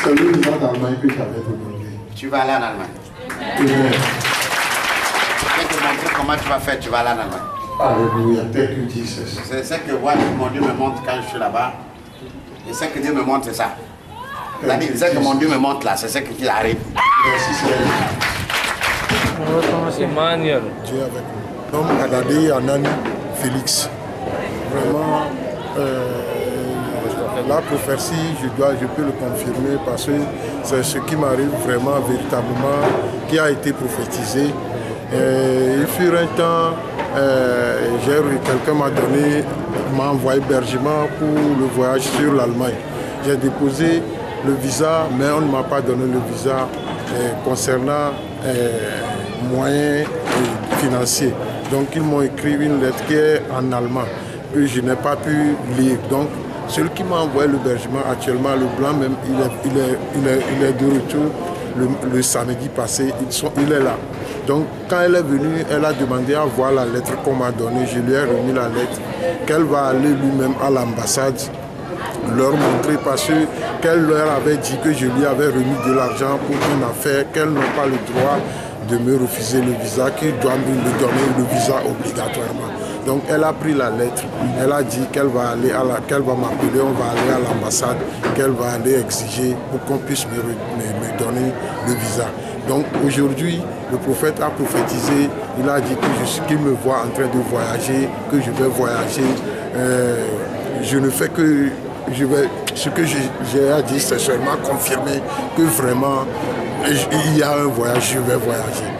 C'est le visa d'Allemagne que j'avais demandé. Tu vas aller en Allemagne. Oui. Je vais te montrer comment tu vas faire, tu vas aller en Allemagne. Alléluia, thank you Jesus. C'est ce que mon Dieu me montre quand je suis là-bas. Et ce que Dieu me montre, c'est ça. La Bible, ce que mon Dieu me montre là, c'est ce qui arrive. Merci Seigneur. Emmanuel. Dieu avec nous. L'homme Adadé Anani Félix. Vraiment, la prophétie, je peux le confirmer parce que c'est ce qui m'arrive vraiment, véritablement, qui a été prophétisé. Il fut un temps, quelqu'un m'a envoyé hébergement pour le voyage sur l'Allemagne. J'ai déposé le visa, mais on ne m'a pas donné le visa concernant moyens financiers. Donc ils m'ont écrit une lettre qui est en allemand que je n'ai pas pu lire. Donc celui qui m'a envoyé l'hébergement actuellement, le blanc même, il est de retour le samedi passé, il est là. Donc quand elle est venue, elle a demandé à voir la lettre qu'on m'a donnée. Je lui ai remis la lettre qu'elle va aller lui-même à l'ambassade leur montrer parce qu'elle leur avait dit que je lui avais remis de l'argent pour une affaire, qu'elles n'ont pas le droit de me refuser le visa, qu'ils doivent me donner le visa obligatoirement. Donc elle a pris la lettre, elle a dit qu'elle va aller qu'elle va m'appeler, on va aller à l'ambassade, qu'elle va aller exiger pour qu'on puisse me donner le visa. Donc aujourd'hui, le prophète a prophétisé, il a dit qu'il me voit en train de voyager, que je vais voyager. Je ne fais que ce que j'ai à dire, c'est seulement confirmer que vraiment il y a un voyage, je vais voyager.